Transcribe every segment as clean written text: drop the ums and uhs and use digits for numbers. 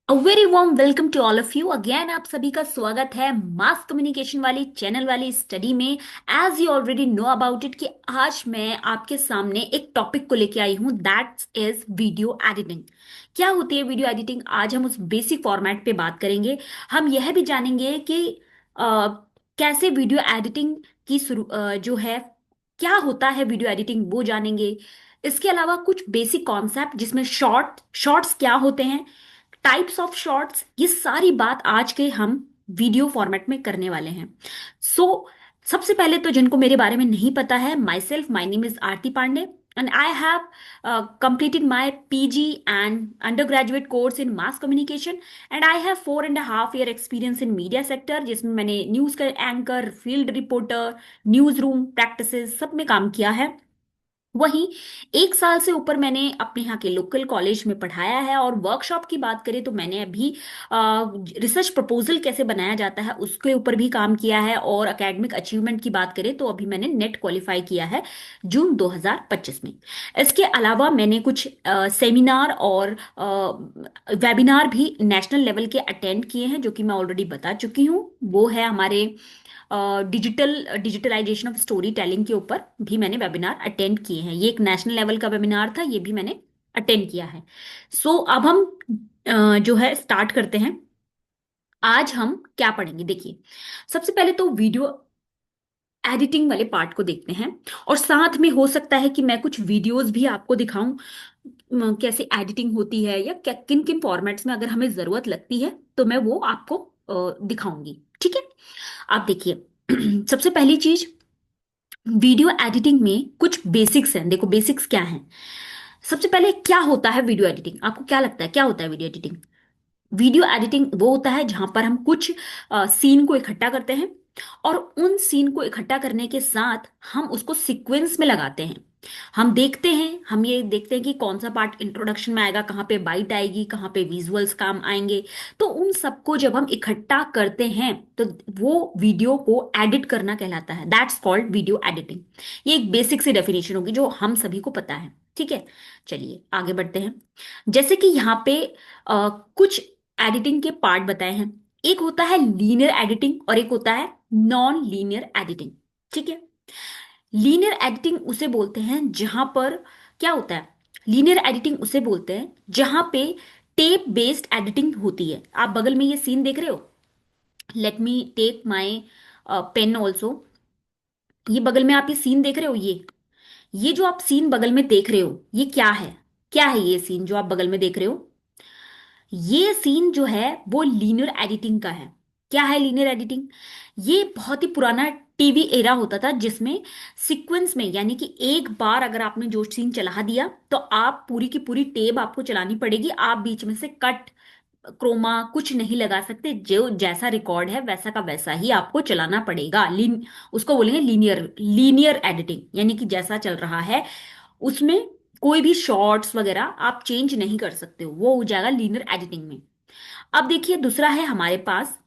A very warm welcome to all of you again. आप सभी का स्वागत है मास कम्युनिकेशन वाली चैनल वाली स्टडी में। As you already know about it कि आज मैं आपके सामने एक टॉपिक को लेके आई हूं, दैट इज वीडियो एडिटिंग। क्या होती है वीडियो एडिटिंग? आज हम उस बेसिक फॉर्मेट पे बात करेंगे। हम यह भी जानेंगे कि कैसे वीडियो एडिटिंग की जो है, क्या होता है वीडियो एडिटिंग, वो जानेंगे। इसके अलावा कुछ बेसिक कॉन्सेप्ट जिसमें शॉर्ट्स क्या होते हैं, टाइप्स ऑफ शॉर्ट्स, ये सारी बात आज के हम वीडियो फॉर्मेट में करने वाले हैं। सो सबसे पहले तो जिनको मेरे बारे में नहीं पता है, myself my name is Aarti Pandey and I have completed my PG and undergraduate course in mass communication and I have 4.5 year experience in media sector, जिसमें मैंने न्यूज का anchor, field reporter, news room practices सब में काम किया है। वहीं 1 साल से ऊपर मैंने अपने यहाँ के लोकल कॉलेज में पढ़ाया है। और वर्कशॉप की बात करें तो मैंने अभी रिसर्च प्रपोजल कैसे बनाया जाता है उसके ऊपर भी काम किया है। और एकेडमिक अचीवमेंट की बात करें तो अभी मैंने नेट क्वालिफाई किया है जून 2025 में। इसके अलावा मैंने कुछ सेमिनार और वेबिनार भी नेशनल लेवल के अटेंड किए हैं, जो कि मैं ऑलरेडी बता चुकी हूँ। वो है हमारे डिजिटलाइजेशन ऑफ स्टोरी टेलिंग के ऊपर भी मैंने वेबिनार अटेंड किए हैं। ये एक नेशनल लेवल का वेबिनार था, ये भी मैंने अटेंड किया है। सो अब हम जो है स्टार्ट करते हैं। आज हम क्या पढ़ेंगे, देखिए। सबसे पहले तो वीडियो एडिटिंग वाले पार्ट को देखते हैं और साथ में हो सकता है कि मैं कुछ वीडियोस भी आपको दिखाऊं, कैसे एडिटिंग होती है या किन किन फॉर्मेट्स में अगर हमें जरूरत लगती है तो मैं वो आपको दिखाऊंगी। ठीक है, आप देखिए। सबसे पहली चीज, वीडियो एडिटिंग में कुछ बेसिक्स हैं। देखो बेसिक्स क्या हैं। सबसे पहले क्या होता है वीडियो एडिटिंग, आपको क्या लगता है क्या होता है वीडियो एडिटिंग? वीडियो एडिटिंग वो होता है जहां पर हम कुछ सीन को इकट्ठा करते हैं और उन सीन को इकट्ठा करने के साथ हम उसको सीक्वेंस में लगाते हैं। हम ये देखते हैं कि कौन सा पार्ट इंट्रोडक्शन में आएगा, कहाँ पे बाइट आएगी, कहाँ पे विजुअल्स काम आएंगे। तो उन सबको जब हम इकट्ठा करते हैं तो वो वीडियो को एडिट करना कहलाता है। That's called video editing. ये एक बेसिक सी डेफिनेशन होगी जो हम सभी को पता है। ठीक है, चलिए आगे बढ़ते हैं। जैसे कि यहाँ पे कुछ एडिटिंग के पार्ट बताए हैं। एक होता है लीनियर एडिटिंग और एक होता है नॉन लीनियर एडिटिंग। ठीक है, लीनियर एडिटिंग उसे बोलते हैं जहां पर क्या होता है, लीनियर एडिटिंग उसे बोलते हैं जहां पे टेप बेस्ड एडिटिंग होती है। आप बगल में ये सीन देख रहे हो, let me take my pen also. ये बगल में आप ये सीन देख रहे हो, ये जो आप सीन बगल में देख रहे हो ये क्या है? क्या है ये सीन जो आप बगल में देख रहे हो? ये सीन जो है वो लीनियर एडिटिंग का है। क्या है लीनियर एडिटिंग? ये बहुत ही पुराना टीवी एरा होता था जिसमें सीक्वेंस में, यानी कि एक बार अगर आपने जो सीन चला दिया तो आप पूरी की पूरी टेप आपको चलानी पड़ेगी। आप बीच में से कट, क्रोमा कुछ नहीं लगा सकते। जो जैसा रिकॉर्ड है वैसा का वैसा ही आपको चलाना पड़ेगा। उसको बोलेंगे लीनियर लीनियर एडिटिंग, यानी कि जैसा चल रहा है उसमें कोई भी शॉर्ट्स वगैरह आप चेंज नहीं कर सकते हो, वो हो जाएगा लीनियर एडिटिंग में। अब देखिए दूसरा है हमारे पास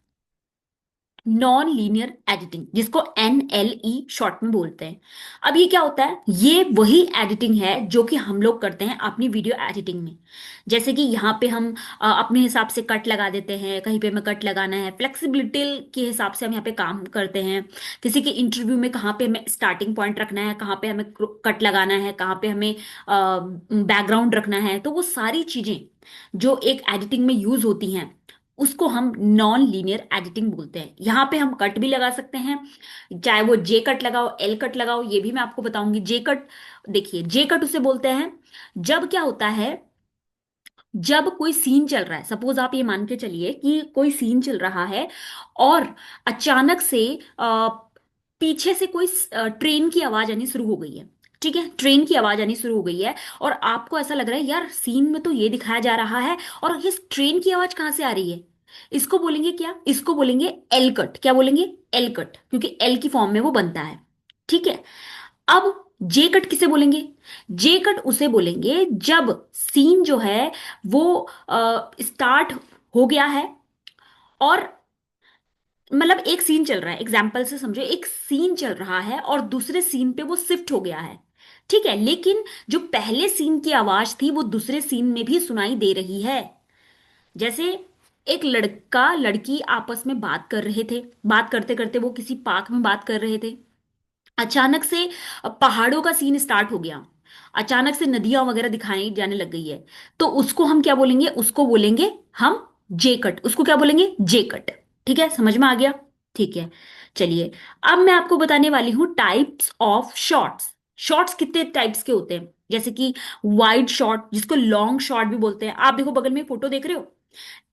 नॉन लीनियर एडिटिंग, जिसको NLE शॉर्ट में बोलते हैं। अब ये क्या होता है? ये वही एडिटिंग है जो कि हम लोग करते हैं अपनी वीडियो एडिटिंग में। जैसे कि यहाँ पे हम अपने हिसाब से कट लगा देते हैं, कहीं पे हमें कट लगाना है, फ्लेक्सिबिलिटी के हिसाब से हम यहाँ पे काम करते हैं। किसी के इंटरव्यू में कहाँ पे हमें स्टार्टिंग पॉइंट रखना है, कहाँ पे हमें कट लगाना है, कहाँ पे हमें बैकग्राउंड रखना है, तो वो सारी चीजें जो एक एडिटिंग में यूज होती हैं उसको हम नॉन लीनियर एडिटिंग बोलते हैं। यहां पे हम कट भी लगा सकते हैं, चाहे वो जे कट लगाओ, एल कट लगाओ, ये भी मैं आपको बताऊंगी। जे कट, देखिए जे कट उसे बोलते हैं जब क्या होता है, जब कोई सीन चल रहा है, सपोज आप ये मान के चलिए कि कोई सीन चल रहा है और अचानक से पीछे से कोई ट्रेन की आवाज आनी शुरू हो गई है। ठीक है, ट्रेन की आवाज आनी शुरू हो गई है और आपको ऐसा लग रहा है यार सीन में तो ये दिखाया जा रहा है और इस ट्रेन की आवाज कहाँ से आ रही है। इसको बोलेंगे क्या? इसको बोलेंगे एल कट। क्या बोलेंगे? एल कट, क्योंकि एल की फॉर्म में वो बनता है। ठीक है, अब जे कट किसे बोलेंगे? जे कट उसे बोलेंगे जब सीन जो है वो स्टार्ट हो गया है और मतलब एक सीन चल रहा है, एग्जाम्पल से समझो, एक सीन चल रहा है और दूसरे सीन पे वो शिफ्ट हो गया है। ठीक है, लेकिन जो पहले सीन की आवाज थी वो दूसरे सीन में भी सुनाई दे रही है। जैसे एक लड़का लड़की आपस में बात कर रहे थे, बात करते करते वो किसी पार्क में बात कर रहे थे, अचानक से पहाड़ों का सीन स्टार्ट हो गया, अचानक से नदियां वगैरह दिखाई जाने लग गई है। तो उसको हम क्या बोलेंगे, उसको बोलेंगे हम जे कट, उसको क्या बोलेंगे, जे कट। ठीक है, समझ में आ गया? ठीक है, चलिए अब मैं आपको बताने वाली हूं टाइप्स ऑफ शॉट्स। शॉट्स कितने टाइप्स के होते हैं, जैसे कि वाइड शॉट, जिसको लॉन्ग शॉट भी बोलते हैं। आप देखो बगल में फोटो देख रहे हो,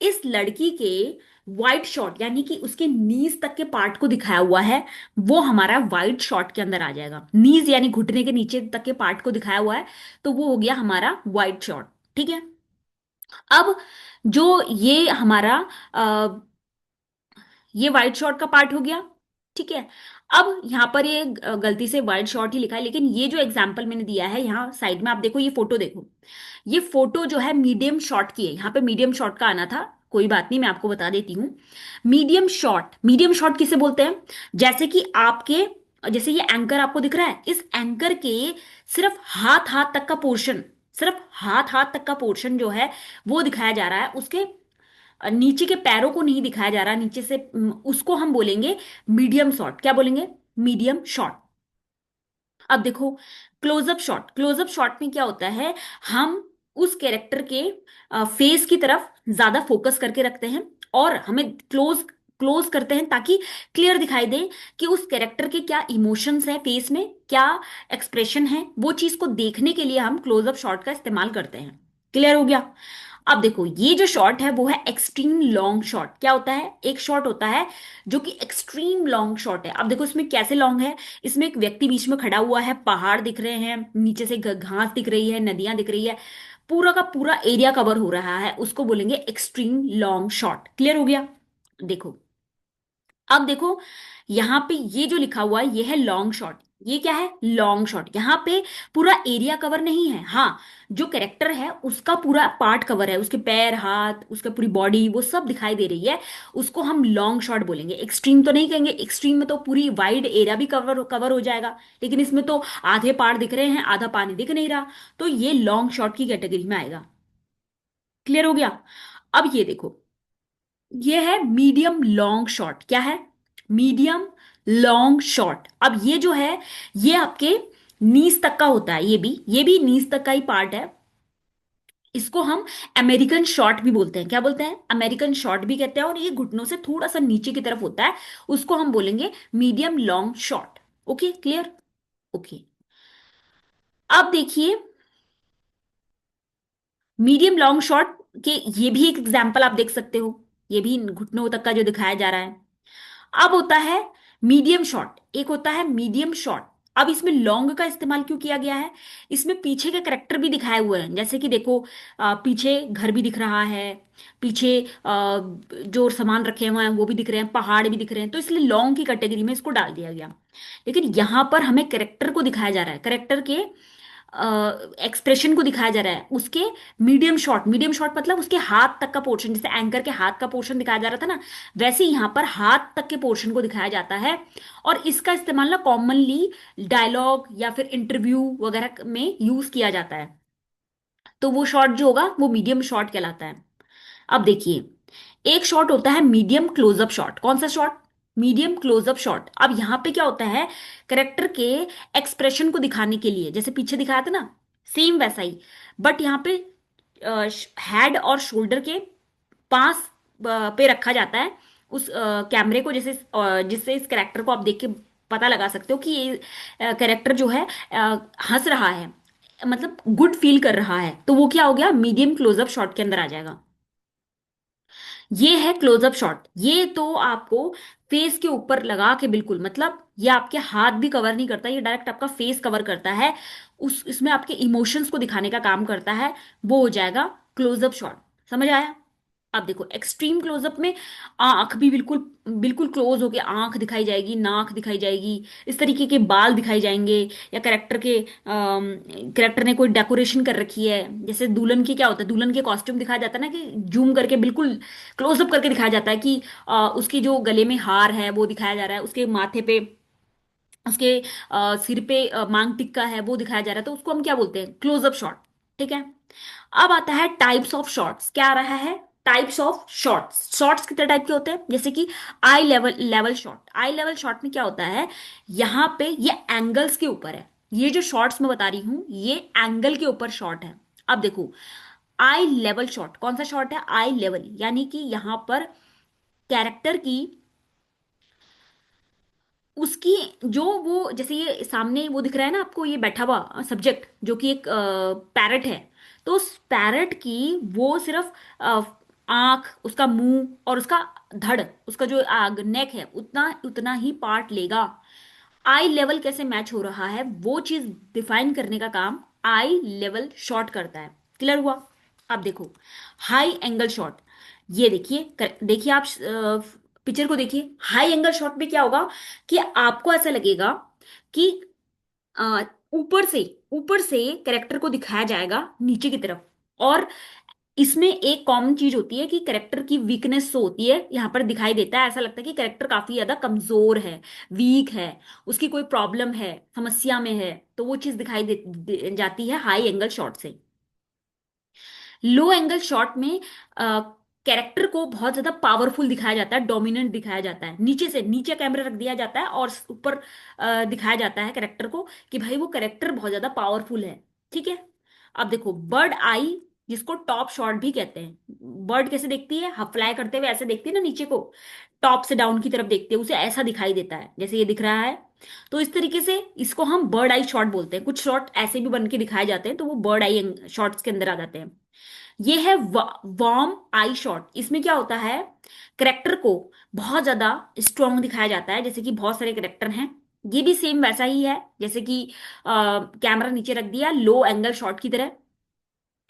इस लड़की के वाइड शॉट यानी कि उसके नीज तक के पार्ट को दिखाया हुआ है, वो हमारा वाइड शॉट के अंदर आ जाएगा। नीज यानी घुटने के नीचे तक के पार्ट को दिखाया हुआ है, तो वो हो गया हमारा वाइड शॉट। ठीक है, अब जो ये हमारा ये वाइड शॉट का पार्ट हो गया। ठीक है, अब यहां पर ये गलती से वाइड शॉट ही लिखा है, लेकिन ये जो एग्जांपल मैंने दिया है यहाँ साइड में, आप देखो ये फोटो देखो, ये फोटो जो है मीडियम शॉट की है, यहाँ पे मीडियम शॉट का आना था, कोई बात नहीं, मैं आपको बता देती हूँ। मीडियम शॉट, मीडियम शॉट किसे बोलते हैं, जैसे कि आपके, जैसे ये एंकर आपको दिख रहा है, इस एंकर के सिर्फ हाथ हाथ तक का पोर्शन, सिर्फ हाथ हाथ तक का पोर्शन जो है वो दिखाया जा रहा है, उसके नीचे के पैरों को नहीं दिखाया जा रहा नीचे से, उसको हम बोलेंगे मीडियम शॉट। क्या बोलेंगे, मीडियम शॉट। अब देखो क्लोजअप शॉट, क्लोजअप शॉट में क्या होता है, हम उस कैरेक्टर के फेस की तरफ ज्यादा फोकस करके रखते हैं और हमें क्लोज क्लोज करते हैं ताकि क्लियर दिखाई दे कि उस कैरेक्टर के क्या इमोशंस है, फेस में क्या एक्सप्रेशन है, वो चीज को देखने के लिए हम क्लोजअप शॉट का इस्तेमाल करते हैं। क्लियर हो गया? अब देखो ये जो शॉट है वो है एक्सट्रीम लॉन्ग शॉट। क्या होता है, एक शॉट होता है जो कि एक्सट्रीम लॉन्ग शॉट है। अब देखो इसमें कैसे लॉन्ग है, इसमें एक व्यक्ति बीच में खड़ा हुआ है, पहाड़ दिख रहे हैं, नीचे से घास दिख रही है, नदियां दिख रही है, पूरा का पूरा एरिया कवर हो रहा है, उसको बोलेंगे एक्सट्रीम लॉन्ग शॉट। क्लियर हो गया? देखो, अब देखो यहां पे ये जो लिखा हुआ है ये है लॉन्ग शॉट। ये क्या है, लॉन्ग शॉट। यहां पे पूरा एरिया कवर नहीं है, हाँ, जो कैरेक्टर है उसका पूरा पार्ट कवर है, उसके पैर, हाथ, उसका पूरी बॉडी वो सब दिखाई दे रही है, उसको हम लॉन्ग शॉट बोलेंगे। एक्सट्रीम तो नहीं कहेंगे, एक्सट्रीम में तो पूरी वाइड एरिया भी कवर कवर हो जाएगा, लेकिन इसमें तो आधे पार्ट दिख रहे हैं, आधा पानी दिख नहीं रहा, तो ये लॉन्ग शॉट की कैटेगरी में आएगा। क्लियर हो गया? अब ये देखो, ये है मीडियम लॉन्ग शॉट। क्या है, मीडियम लॉन्ग शॉट। अब ये जो है ये आपके नीज तक का होता है, ये भी नीज तक का ही पार्ट है, इसको हम अमेरिकन शॉट भी बोलते हैं। क्या बोलते हैं, अमेरिकन शॉट भी कहते हैं, और ये घुटनों से थोड़ा सा नीचे की तरफ होता है, उसको हम बोलेंगे medium long shot. Okay, clear? Okay, अब देखिए मीडियम लॉन्ग शॉट के ये भी एक एग्जांपल आप देख सकते हो, ये भी घुटनों तक का जो दिखाया जा रहा है। अब होता है मीडियम शॉट, एक होता है मीडियम शॉट। अब इसमें लॉन्ग का इस्तेमाल क्यों किया गया है, इसमें पीछे के करेक्टर भी दिखाए हुए हैं, जैसे कि देखो पीछे घर भी दिख रहा है, पीछे जो सामान रखे हुए हैं वो भी दिख रहे हैं, पहाड़ भी दिख रहे हैं, तो इसलिए लॉन्ग की कैटेगरी में इसको डाल दिया गया। लेकिन यहां पर हमें करेक्टर को दिखाया जा रहा है, करेक्टर के एक्सप्रेशन को दिखाया जा रहा है, उसके मीडियम शॉट, मीडियम शॉट मतलब उसके हाथ तक का पोर्शन, जैसे एंकर के हाथ का पोर्शन दिखाया जा रहा था ना, वैसे ही यहां पर हाथ तक के पोर्शन को दिखाया जाता है। और इसका इस्तेमाल ना कॉमनली डायलॉग या फिर इंटरव्यू वगैरह में यूज किया जाता है, तो वो शॉट जो होगा वो मीडियम शॉट कहलाता है। अब देखिए एक शॉट होता है मीडियम क्लोजअप शॉट। कौन सा शॉट, मीडियम क्लोजअप शॉट। अब यहां पे क्या होता है, करेक्टर के एक्सप्रेशन को दिखाने के लिए, जैसे पीछे दिखाया था ना, सेम वैसा ही, बट यहाँ पे हेड और शोल्डर के पास पे रखा जाता है उस कैमरे को, जैसे जिससे इस करेक्टर को आप देख के पता लगा सकते हो कि ये करेक्टर जो है हंस रहा है, मतलब गुड फील कर रहा है, तो वो क्या हो गया, मीडियम क्लोजअप शॉट के अंदर आ जाएगा। ये है क्लोजअप शॉट, ये तो आपको फेस के ऊपर लगा के बिल्कुल, मतलब ये आपके हाथ भी कवर नहीं करता, ये डायरेक्ट आपका फेस कवर करता है, उस इसमें आपके इमोशंस को दिखाने का काम करता है, वो हो जाएगा क्लोजअप शॉट। समझ आया? अब देखो एक्सट्रीम क्लोजअप में आंख भी बिल्कुल बिल्कुल क्लोज होके आंख दिखाई जाएगी, नाक दिखाई जाएगी, इस तरीके के बाल दिखाई जाएंगे, या करेक्टर ने कोई डेकोरेशन कर रखी है, जैसे दुल्हन की क्या होता है, दुल्हन के कॉस्ट्यूम दिखाया जाता है ना, कि जूम करके बिल्कुल क्लोजअप करके दिखाया जाता है कि उसकी जो गले में हार है वो दिखाया जा रहा है, उसके माथे पे, उसके सिर पे मांग टिक्का है वो दिखाया जा रहा है, तो उसको हम क्या बोलते हैं, क्लोजअप शॉट। ठीक है, अब आता है टाइप्स ऑफ शॉट्स। क्या आ रहा है, टाइप्स ऑफ शॉट्स। शॉट्स कितने टाइप के होते हैं, जैसे कि आई लेवल लेवल शॉट। आई लेवल शॉट में क्या होता है, यहां पे ये एंगल्स के ऊपर है। ये जो शॉट्स मैं बता रही हूं ये एंगल के ऊपर शॉट है। अब देखो, आई लेवल शॉट कौन सा शॉट है, आई लेवल यानी कि यहां पर कैरेक्टर की, उसकी, जो वो जैसे ये सामने वो दिख रहा है ना आपको, ये बैठा हुआ सब्जेक्ट जो कि एक पैरट है, तो उस पैरट की वो सिर्फ आंख, उसका मुंह और उसका धड़, उसका जो नेक है, उतना उतना ही पार्ट लेगा। आई लेवल कैसे मैच हो रहा है वो चीज डिफाइन करने का काम आई लेवल शॉट करता है। क्लियर हुआ। अब देखो, हाई एंगल शॉट, ये देखिए, देखिए आप पिक्चर को देखिए। हाई एंगल शॉट में क्या होगा कि आपको ऐसा लगेगा कि अ, ऊपर से ऊपर से कैरेक्टर को दिखाया जाएगा नीचे की तरफ। और इसमें एक कॉमन चीज होती है कि कैरेक्टर की वीकनेस जो होती है यहाँ पर दिखाई देता है। ऐसा लगता है कि कैरेक्टर काफी ज्यादा कमजोर है, वीक है, उसकी कोई प्रॉब्लम है, समस्या में है, तो वो चीज दिखाई जाती है हाई एंगल शॉट से। लो एंगल शॉट में कैरेक्टर को बहुत ज्यादा पावरफुल दिखाया जाता है, डोमिनेंट दिखाया जाता है। नीचे से नीचे कैमरा रख दिया जाता है और ऊपर दिखाया जाता है कैरेक्टर को कि भाई वो कैरेक्टर बहुत ज्यादा पावरफुल है। ठीक है। अब देखो, बर्ड आई, जिसको टॉप शॉट भी कहते हैं। बर्ड कैसे देखती है, फ्लाई करते हुए ऐसे देखती है ना नीचे को, टॉप से डाउन की तरफ देखते हैं, उसे ऐसा दिखाई देता है जैसे ये दिख रहा है। तो इस तरीके से इसको हम बर्ड आई शॉट बोलते हैं। कुछ शॉट ऐसे भी बन के दिखाए जाते हैं, तो वो बर्ड आई शॉट्स के अंदर आ जाते हैं। ये है वार्म आई शॉट। इसमें क्या होता है, करेक्टर को बहुत ज्यादा स्ट्रांग दिखाया जाता है, जैसे कि बहुत सारे करेक्टर हैं। ये भी सेम वैसा ही है, जैसे कि कैमरा नीचे रख दिया लो एंगल शॉट की तरह।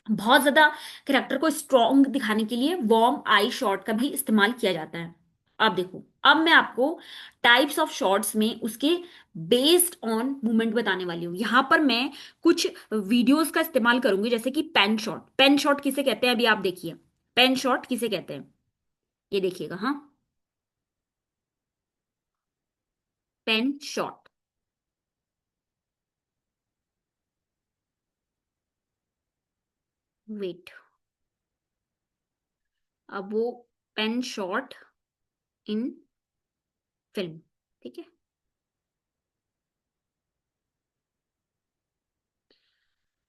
बहुत ज्यादा करेक्टर को स्ट्रांग दिखाने के लिए वार्म आई शॉट का भी इस्तेमाल किया जाता है। अब देखो, अब मैं आपको टाइप्स ऑफ शॉट्स में उसके बेस्ड ऑन मूवमेंट बताने वाली हूँ। यहां पर मैं कुछ वीडियोस का इस्तेमाल करूंगी, जैसे कि पेन शॉट। पेन शॉट किसे कहते हैं अभी आप देखिए, पेन शॉट किसे कहते हैं, ये देखिएगा। हाँ, पेन शॉट। वेट, अब वो पेन शॉट इन फिल्म, ठीक है।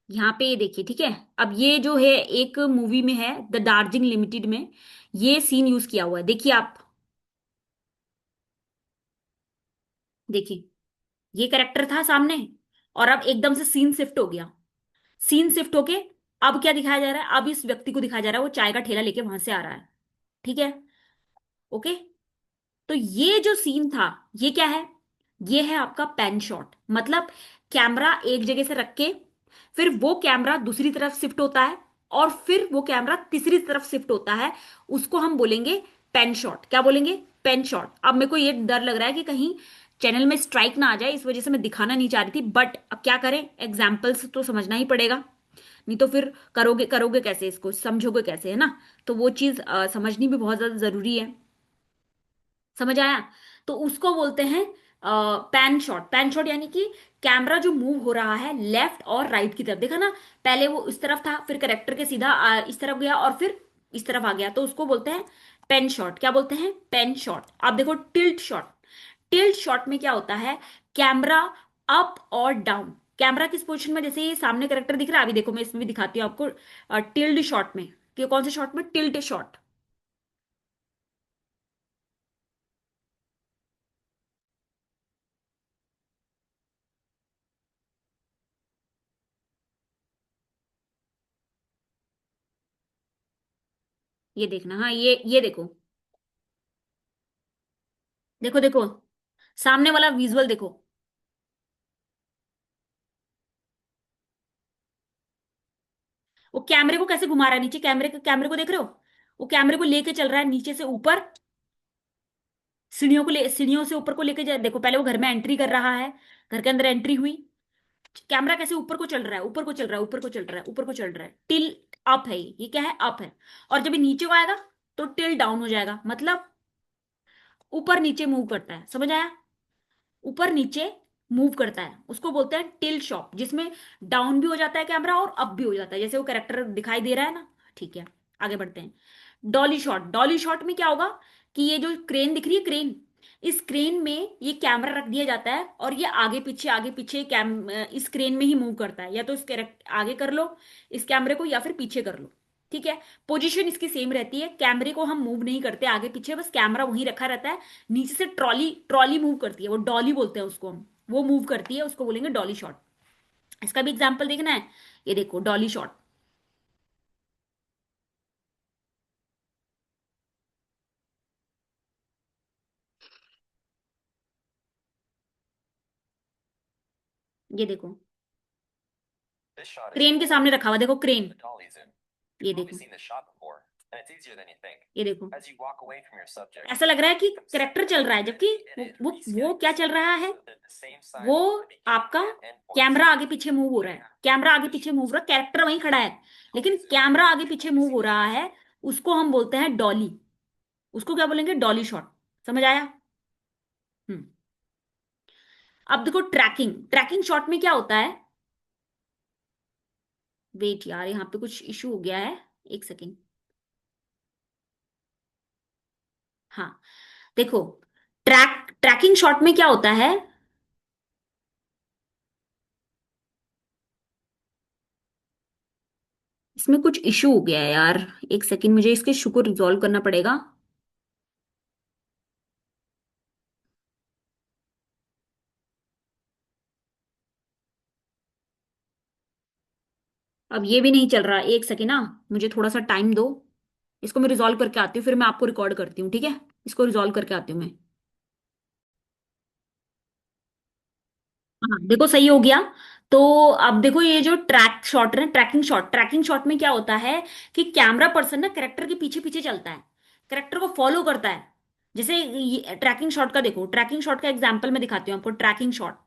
यहाँ पे ये देखिए, ठीक है। अब ये जो है एक मूवी में है, द दार्जिलिंग लिमिटेड में, ये सीन यूज किया हुआ है। देखिए आप, देखिए, ये करेक्टर था सामने, और अब एकदम से सीन शिफ्ट हो गया। सीन शिफ्ट होके अब क्या दिखाया जा रहा है, अब इस व्यक्ति को दिखाया जा रहा है, वो चाय का ठेला लेके वहां से आ रहा है। ठीक है। ओके। तो ये जो सीन था, ये क्या है, ये है आपका पेन शॉट। मतलब कैमरा एक जगह से रख के, फिर वो कैमरा दूसरी तरफ शिफ्ट होता है, और फिर वो कैमरा तीसरी तरफ शिफ्ट होता है, उसको हम बोलेंगे पेन शॉट। क्या बोलेंगे, पेन शॉट। अब मेरे को ये डर लग रहा है कि कहीं चैनल में स्ट्राइक ना आ जाए, इस वजह से मैं दिखाना नहीं चाह रही थी, बट अब क्या करें, एग्जाम्पल्स तो समझना ही पड़ेगा। नहीं तो फिर करोगे करोगे कैसे, इसको समझोगे कैसे, है ना। तो वो चीज समझनी भी बहुत ज्यादा जरूरी है। समझ आया। तो उसको बोलते हैं पैन शॉट। पैन शॉट यानी कि कैमरा जो मूव हो रहा है लेफ्ट और राइट की तरफ, देखा ना, पहले वो इस तरफ था, फिर करेक्टर के सीधा इस तरफ गया, और फिर इस तरफ आ गया, तो उसको बोलते हैं पेन शॉट। क्या बोलते हैं, पेन शॉट। आप देखो टिल्ट शॉट। टिल्ट शॉट में क्या होता है, कैमरा अप और डाउन, कैमरा किस पोजीशन में, जैसे ये सामने करेक्टर दिख रहा है, अभी देखो मैं इसमें भी दिखाती हूँ आपको। टिल्ड शॉट में, कि कौन से शॉट में, टिल्ट शॉट। ये देखना, हाँ, ये देखो, देखो देखो, सामने वाला विजुअल देखो। वो कैमरे को कैसे घुमा रहा है नीचे, कैमरे को देख रहे हो, वो कैमरे को लेके चल रहा है नीचे से ऊपर, सीढ़ियों को ले, सीढ़ियों से ऊपर को लेके जा, देखो पहले वो घर में एंट्री कर रहा है, घर के अंदर एंट्री हुई, कैमरा कैसे ऊपर को चल रहा है, ऊपर को चल रहा है, ऊपर को चल रहा है, ऊपर को चल रहा है, टिल अप है, ये क्या है, अप है। और जब ये नीचे को आएगा तो टिल डाउन हो जाएगा, मतलब ऊपर नीचे मूव करता है। समझ आया, ऊपर नीचे मूव करता है, उसको बोलते हैं टिल शॉट, जिसमें डाउन भी हो जाता है कैमरा और अप भी हो जाता है, जैसे वो कैरेक्टर दिखाई दे रहा है ना। ठीक है। आगे बढ़ते हैं। डॉली शॉट, डॉली शॉट में क्या होगा कि ये जो क्रेन दिख रही है, क्रेन, इस क्रेन में ये कैमरा रख दिया जाता है और ये आगे पीछे इस क्रेन में ही मूव करता है, या तो इस आगे कर लो इस कैमरे को, या फिर पीछे कर लो। ठीक है, पोजीशन इसकी सेम रहती है, कैमरे को हम मूव नहीं करते आगे पीछे, बस कैमरा वहीं रखा रहता है। नीचे से ट्रॉली ट्रॉली मूव करती है, वो डॉली बोलते हैं उसको हम, वो मूव करती है, उसको बोलेंगे डॉली शॉट। इसका भी एग्जाम्पल देखना है, ये देखो डॉली शॉट। ये देखो This shot is क्रेन के full सामने रखा हुआ, देखो with crane, the dollies in. ये You've probably देखो, seen this shot before, and it's easier than you think. ये देखो। As you walk away from your subject, ऐसा लग रहा है कि you become करेक्टर second चल रहा है, guessing जबकि it and वो it वो वो क्या reschedules चल रहा है, so that the same वो signs for the beginning आपका and end points कैमरा आगे पीछे मूव हो रहा है, कैमरा आगे पीछे मूव हो रहा है, कैरेक्टर वहीं खड़ा है, लेकिन dollies in. कैमरा आगे You've पीछे probably मूव हो seen this रहा before. है, उसको हम बोलते हैं डॉली। उसको क्या बोलेंगे, डॉली शॉट। समझ आया? हम्म। अब देखो ट्रैकिंग, ट्रैकिंग शॉट में क्या होता है, वेट यार यहाँ पे कुछ इशू हो गया है, एक सेकेंड। हाँ, देखो ट्रैकिंग शॉट में क्या होता है, इसमें कुछ इशू हो गया है यार, एक सेकेंड, मुझे इसके इशू को रिजॉल्व करना पड़ेगा। अब ये भी नहीं चल रहा, एक सेकेंड ना, मुझे थोड़ा सा टाइम दो। इसको मैं रिजॉल्व करके आती हूँ, फिर मैं आपको रिकॉर्ड करती हूँ, ठीक है? इसको रिजॉल्व करके आती हूँ मैं। हाँ देखो सही हो गया। तो अब देखो ये जो ट्रैक शॉट है, ट्रैकिंग शॉट, ट्रैकिंग शॉट में क्या होता है कि कैमरा पर्सन ना करेक्टर के पीछे पीछे चलता है, करेक्टर को फॉलो करता है। जैसे ट्रैकिंग शॉट का देखो, ट्रैकिंग शॉट का एग्जांपल मैं दिखाती हूँ आपको, ट्रैकिंग शॉट।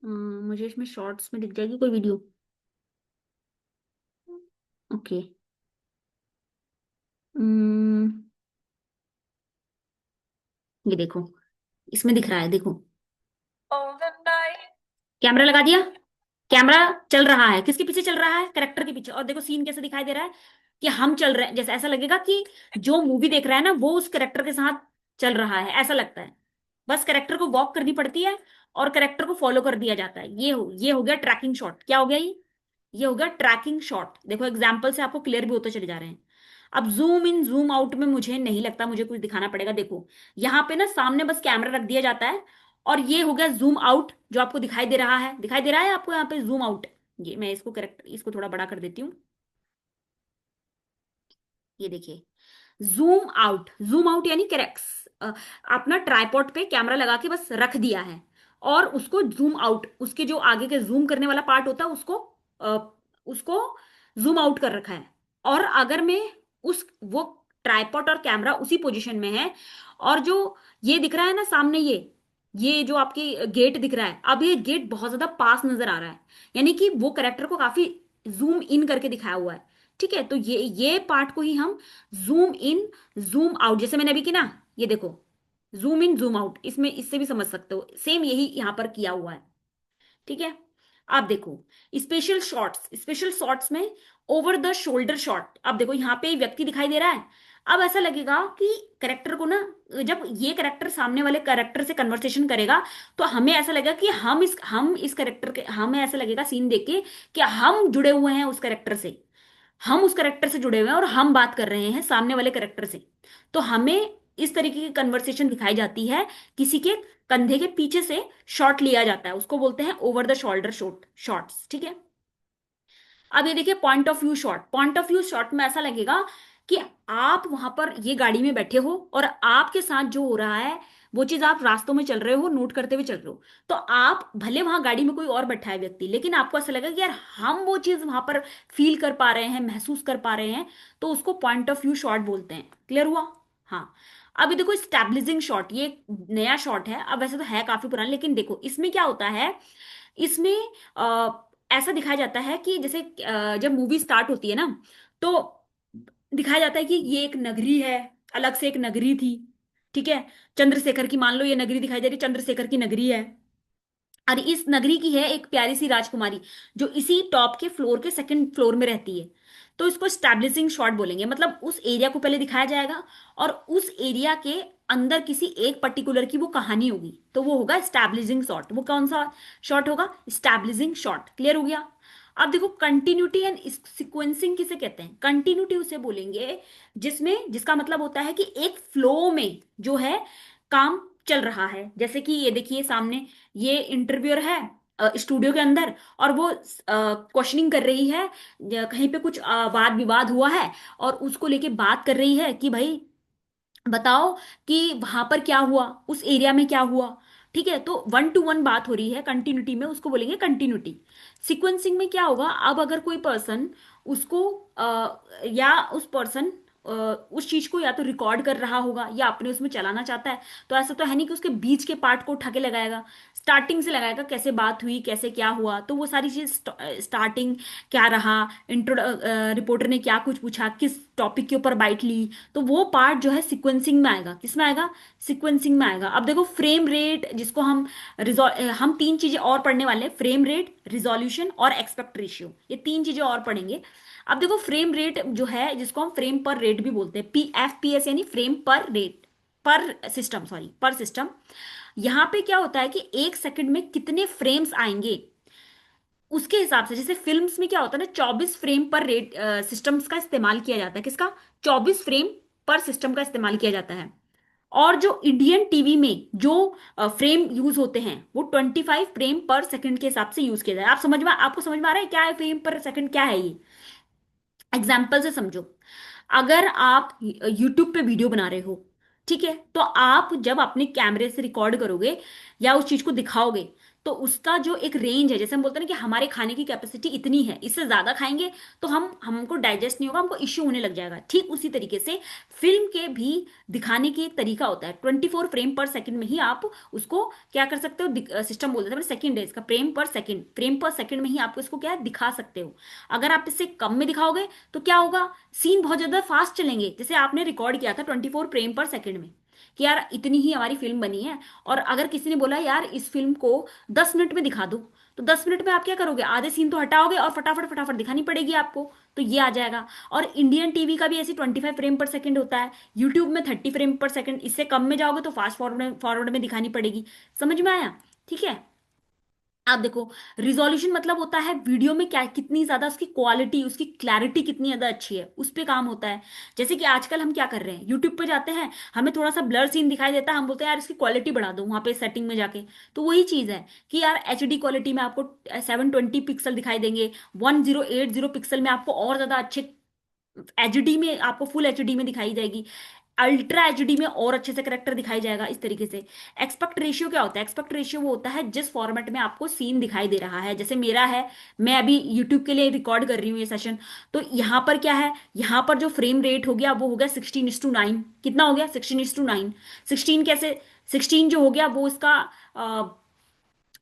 मुझे इसमें शॉर्ट्स में दिख जाएगी कोई वीडियो। ओके। ये देखो, इसमें दिख रहा है, देखो कैमरा लगा दिया, कैमरा चल रहा है, किसके पीछे चल रहा है, करेक्टर के पीछे, और देखो सीन कैसे दिखाई दे रहा है कि हम चल रहे हैं, जैसे ऐसा लगेगा कि जो मूवी देख रहा है ना वो उस करेक्टर के साथ चल रहा है, ऐसा लगता है। बस करेक्टर को वॉक करनी पड़ती है और करेक्टर को फॉलो कर दिया जाता है। ये हो गया ट्रैकिंग शॉट। क्या हो गया ये हो गया ट्रैकिंग शॉट। देखो एग्जाम्पल से आपको क्लियर भी होते चले जा रहे हैं। अब जूम इन जूम आउट में मुझे नहीं लगता मुझे कुछ दिखाना पड़ेगा। देखो यहाँ पे ना सामने बस कैमरा रख दिया जाता है, और ये हो गया जूम आउट जो आपको दिखाई दे रहा है, दिखाई दे रहा है आपको यहाँ पे जूम आउट। ये मैं इसको करेक्ट, इसको थोड़ा बड़ा कर देती हूँ। ये देखिए जूम आउट, जूम आउट यानी करेक्ट, अपना ट्राइपॉड पे कैमरा लगा के बस रख दिया है, और उसको जूम आउट, उसके जो आगे के जूम करने वाला पार्ट होता है उसको जूम आउट कर रखा है। और अगर मैं उस वो ट्राइपॉड और कैमरा उसी पोजीशन में है, और जो ये दिख रहा है ना सामने, ये जो आपकी गेट दिख रहा है, अब ये गेट बहुत ज्यादा पास नजर आ रहा है, यानी कि वो करेक्टर को काफी जूम इन करके दिखाया हुआ है। ठीक है, तो ये पार्ट को ही हम जूम इन जूम आउट, जैसे मैंने अभी की ना, ये देखो जूम इन जूम आउट, इसमें इससे भी समझ सकते हो, सेम यही यहां पर किया हुआ है। ठीक है, आप देखो स्पेशल शॉट्स, स्पेशल शॉट्स में ओवर द शोल्डर शॉट। अब देखो यहाँ पे व्यक्ति दिखाई दे रहा है, अब ऐसा लगेगा कि करेक्टर को ना, जब ये करेक्टर सामने वाले करेक्टर से कन्वर्सेशन करेगा, तो हमें ऐसा लगेगा कि हम इस करेक्टर के, हमें ऐसा लगेगा सीन देख के कि हम जुड़े हुए हैं उस करेक्टर से, हम उस करेक्टर से जुड़े हुए हैं और हम बात कर रहे हैं सामने वाले करेक्टर से। तो हमें इस तरीके की कन्वर्सेशन दिखाई जाती है, किसी के कंधे के पीछे से शॉट लिया जाता है, उसको बोलते हैं over the shoulder shot, shots. ठीक है, अब ये देखिए point of view shot. Point of view shot में ऐसा लगेगा कि आप वहां पर ये गाड़ी में बैठे हो और आपके साथ जो हो रहा है वो चीज आप रास्तों में चल रहे हो, नोट करते हुए चल रहे हो, तो आप भले वहां गाड़ी में कोई और बैठा है व्यक्ति, लेकिन आपको ऐसा लगेगा कि यार हम वो चीज वहां पर फील कर पा रहे हैं, महसूस कर पा रहे हैं, तो उसको पॉइंट ऑफ व्यू शॉट बोलते हैं। क्लियर हुआ? हाँ। अभी देखो स्टैब्लिशिंग शॉट, ये एक नया शॉट है, अब वैसे तो है काफी पुराना, लेकिन देखो इसमें क्या होता है, इसमें ऐसा दिखाया जाता है कि जैसे जब मूवी स्टार्ट होती है ना, तो दिखाया जाता है कि ये एक नगरी है, अलग से एक नगरी थी, ठीक है। चंद्रशेखर की, मान लो ये नगरी दिखाई दे रही है, चंद्रशेखर की नगरी है। और इस नगरी की है एक प्यारी सी राजकुमारी, जो इसी टॉप के फ्लोर के सेकंड फ्लोर में रहती है। तो इसको स्टैब्लिशिंग शॉट बोलेंगे, मतलब उस एरिया को पहले दिखाया जाएगा, और उस एरिया के अंदर किसी एक पर्टिकुलर की वो कहानी होगी, तो वो होगा स्टैब्लिशिंग शॉट। वो कौन सा शॉट होगा? Establishing shot. क्लियर हो गया? अब देखो, कंटिन्यूटी एंड सिक्वेंसिंग किसे कहते हैं? कंटिन्यूटी उसे बोलेंगे जिसमें, जिसका मतलब होता है कि एक फ्लो में जो है काम चल रहा है। जैसे कि ये देखिए सामने, ये इंटरव्यूअर है स्टूडियो के अंदर, और वो क्वेश्चनिंग कर रही है, कहीं पे कुछ वाद विवाद हुआ है, और उसको लेके बात कर रही है कि भाई बताओ कि वहां पर क्या हुआ, उस एरिया में क्या हुआ। ठीक है, तो वन टू वन बात हो रही है कंटिन्यूटी में, उसको बोलेंगे कंटिन्यूटी। सीक्वेंसिंग में क्या होगा? अब अगर कोई पर्सन उसको या उस पर्सन उस चीज को या तो रिकॉर्ड कर रहा होगा या अपने उसमें चलाना चाहता है, तो ऐसा तो है नहीं कि उसके बीच के पार्ट को उठा के लगाएगा। स्टार्टिंग से लगाएगा, कैसे बात हुई, कैसे क्या हुआ, तो वो सारी चीज स्टार्टिंग क्या रहा, इंट्रो रिपोर्टर ने क्या कुछ पूछा, किस टॉपिक के ऊपर बाइट ली, तो वो पार्ट जो है सीक्वेंसिंग में आएगा। किस में आएगा? सीक्वेंसिंग में आएगा। अब देखो, फ्रेम रेट जिसको हम हम तीन चीजें और पढ़ने वाले हैं, फ्रेम रेट, रिजोल्यूशन और एक्सपेक्ट रेशियो, ये तीन चीजें और पढ़ेंगे। अब देखो, फ्रेम रेट जो है, जिसको हम फ्रेम पर रेट भी बोलते हैं, PFPS, यानी फ्रेम पर रेट, पर सिस्टम, सॉरी, पर सिस्टम। यहां पे क्या होता है कि एक सेकंड में कितने फ्रेम्स आएंगे उसके हिसाब से, जैसे फिल्म्स में क्या होता है ना, 24 फ्रेम पर रेट सिस्टम्स का इस्तेमाल किया जाता है। किसका? 24 फ्रेम पर सिस्टम का इस्तेमाल किया जाता है। और जो इंडियन टीवी में जो फ्रेम यूज होते हैं, वो 25 फ्रेम पर सेकंड के हिसाब से यूज किया जाता है। आप समझ में, आपको समझ में आ रहा है क्या है फ्रेम पर सेकंड, क्या है ये? एग्जाम्पल से समझो। अगर आप यूट्यूब पे वीडियो बना रहे हो, ठीक है, तो आप जब अपने कैमरे से रिकॉर्ड करोगे या उस चीज को दिखाओगे, तो उसका जो एक रेंज है, जैसे हम बोलते हैं ना कि हमारे खाने की कैपेसिटी इतनी है, इससे ज्यादा खाएंगे तो हमको डाइजेस्ट नहीं होगा, हमको इश्यू होने लग जाएगा। ठीक उसी तरीके से फिल्म के भी दिखाने की एक तरीका होता है। 24 फ्रेम पर सेकंड में ही आप उसको क्या कर सकते हो? सिस्टम बोलते हैं सेकंड है इसका, फ्रेम पर सेकंड, फ्रेम पर सेकंड में ही आपको इसको क्या है, दिखा सकते हो। अगर आप इससे कम में दिखाओगे तो क्या होगा? सीन बहुत ज्यादा फास्ट चलेंगे। जैसे आपने रिकॉर्ड किया था 24 फ्रेम पर सेकंड में कि यार इतनी ही हमारी फिल्म बनी है, और अगर किसी ने बोला यार इस फिल्म को 10 मिनट में दिखा दो, तो 10 मिनट में आप क्या करोगे? आधे सीन तो हटाओगे और फटाफट फटाफट दिखानी पड़ेगी आपको, तो ये आ जाएगा। और इंडियन टीवी का भी ऐसे 25 फ्रेम पर सेकंड होता है, यूट्यूब में 30 फ्रेम पर सेकंड, इससे कम में जाओगे तो फास्ट फॉरवर्ड फॉरवर्ड में दिखानी पड़ेगी। समझ में आया? ठीक है। आप देखो, रिजोल्यूशन मतलब होता है वीडियो में क्या, कितनी ज्यादा उसकी क्वालिटी, उसकी क्लैरिटी कितनी ज्यादा अच्छी है, उस पे काम होता है। जैसे कि आजकल हम क्या कर रहे हैं, यूट्यूब पे जाते हैं, हमें थोड़ा सा ब्लर सीन दिखाई देता है, हम बोलते हैं यार इसकी क्वालिटी बढ़ा दो वहां पे सेटिंग में जाके। तो वही चीज है कि यार HD क्वालिटी में आपको 720 पिक्सल दिखाई देंगे, 1080 पिक्सल में आपको और ज्यादा अच्छे, HD में आपको फुल HD में दिखाई जाएगी, अल्ट्रा HD में और अच्छे से करेक्टर दिखाई जाएगा, इस तरीके से। एक्सपेक्ट रेशियो क्या होता है? एक्सपेक्ट रेशियो वो होता है जिस फॉर्मेट में आपको सीन दिखाई दे रहा है। जैसे मेरा है, मैं अभी यूट्यूब के लिए रिकॉर्ड कर रही हूँ ये सेशन, तो यहाँ पर क्या है, यहाँ पर जो फ्रेम रेट हो गया वो हो गया 16:9। कितना हो गया? 16:9। 16 कैसे? 16 जो हो गया वो इसका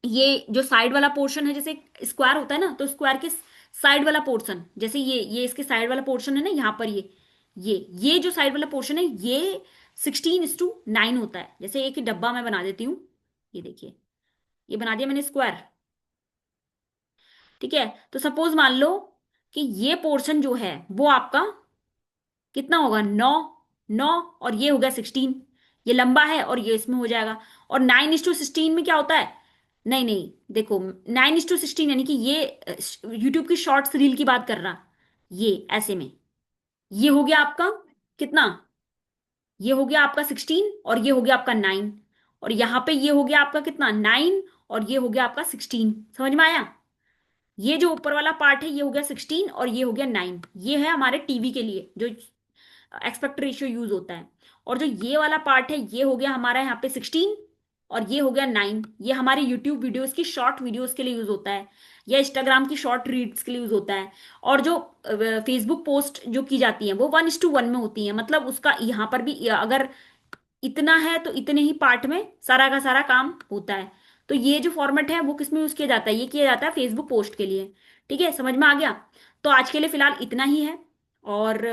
ये जो साइड वाला पोर्शन है, जैसे स्क्वायर होता है ना, तो स्क्वायर के साइड वाला पोर्शन, जैसे ये इसके साइड वाला पोर्शन है ना, यहाँ पर ये जो साइड वाला पोर्शन है, ये 16:9 होता है। जैसे एक डब्बा मैं बना देती हूँ, ये देखिए, ये बना दिया मैंने स्क्वायर। ठीक है, तो सपोज मान लो कि ये पोर्शन जो है वो आपका कितना होगा? 9। 9, और ये हो गया 16, ये लंबा है और ये इसमें हो जाएगा। और 9:16 में क्या होता है? नहीं नहीं, देखो, 9:16 यानी कि ये यूट्यूब की शॉर्ट्स रील की बात कर रहा, ये ऐसे में, ये हो गया आपका कितना? ये हो गया आपका 16 और ये हो गया आपका 9, और यहां पे ये हो गया आपका कितना? 9, और ये हो गया आपका 16। समझ में आया? ये जो ऊपर वाला पार्ट है ये हो गया 16 और ये हो गया 9। ये है हमारे टीवी के लिए जो एक्सपेक्ट रेशियो यूज होता है। और जो ये वाला पार्ट है ये हो गया हमारा यहाँ पे 16, और ये हो गया 9। ये हमारे यूट्यूब वीडियोस की शॉर्ट वीडियोस के लिए यूज होता है, या इंस्टाग्राम की शॉर्ट रीड्स के लिए यूज होता है। और जो फेसबुक पोस्ट जो की जाती है वो 1:1 में होती है, मतलब उसका यहाँ पर भी अगर इतना है तो इतने ही पार्ट में सारा का सारा काम होता है। तो ये जो फॉर्मेट है वो किस में यूज किया जाता है? ये किया जाता है फेसबुक पोस्ट के लिए। ठीक है, समझ में आ गया? तो आज के लिए फिलहाल इतना ही है। और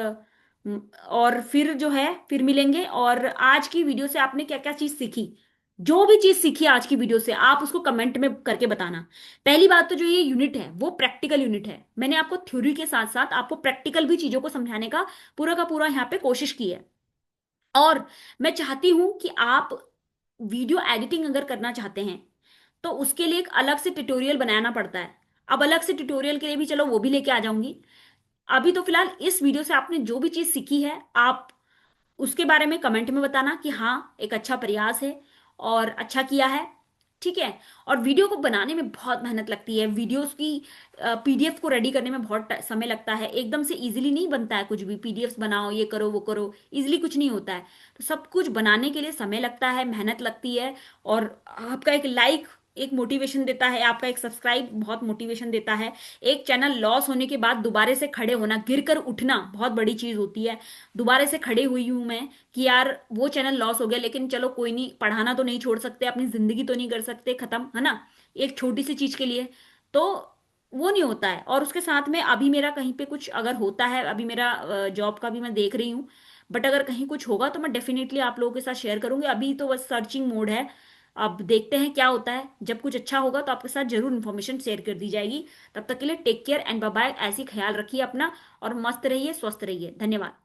और फिर जो है फिर मिलेंगे। और आज की वीडियो से आपने क्या क्या चीज सीखी, जो भी चीज सीखी आज की वीडियो से आप उसको कमेंट में करके बताना। पहली बात तो जो ये यूनिट है वो प्रैक्टिकल यूनिट है, मैंने आपको थ्योरी के साथ साथ आपको प्रैक्टिकल भी चीजों को समझाने का पूरा यहाँ पे कोशिश की है। और मैं चाहती हूं कि आप वीडियो एडिटिंग अगर करना चाहते हैं तो उसके लिए एक अलग से ट्यूटोरियल बनाना पड़ता है। अब अलग से ट्यूटोरियल के लिए भी चलो वो भी लेके आ जाऊंगी। अभी तो फिलहाल इस वीडियो से आपने जो भी चीज सीखी है आप उसके बारे में कमेंट में बताना कि हाँ एक अच्छा प्रयास है और अच्छा किया है। ठीक है। और वीडियो को बनाने में बहुत मेहनत लगती है, वीडियोस की पीडीएफ को रेडी करने में बहुत समय लगता है, एकदम से इजीली नहीं बनता है कुछ भी। पीडीएफ बनाओ, ये करो वो करो, इजीली कुछ नहीं होता है। तो सब कुछ बनाने के लिए समय लगता है, मेहनत लगती है। और आपका एक लाइक एक मोटिवेशन देता है, आपका एक सब्सक्राइब बहुत मोटिवेशन देता है। एक चैनल लॉस होने के बाद दोबारा से खड़े होना, गिर कर उठना बहुत बड़ी चीज होती है। दोबारा से खड़े हुई हूं मैं कि यार वो चैनल लॉस हो गया लेकिन चलो कोई नहीं, पढ़ाना तो नहीं छोड़ सकते, अपनी जिंदगी तो नहीं कर सकते खत्म, है ना, एक छोटी सी चीज के लिए। तो वो नहीं होता है। और उसके साथ में अभी मेरा कहीं पे कुछ अगर होता है, अभी मेरा जॉब का भी मैं देख रही हूँ, बट अगर कहीं कुछ होगा तो मैं डेफिनेटली आप लोगों के साथ शेयर करूंगी। अभी तो बस सर्चिंग मोड है, अब देखते हैं क्या होता है। जब कुछ अच्छा होगा तो आपके साथ जरूर इन्फॉर्मेशन शेयर कर दी जाएगी। तब तक के लिए take care and bye bye, ऐसी ख्याल रखिए अपना और मस्त रहिए, स्वस्थ रहिए। धन्यवाद।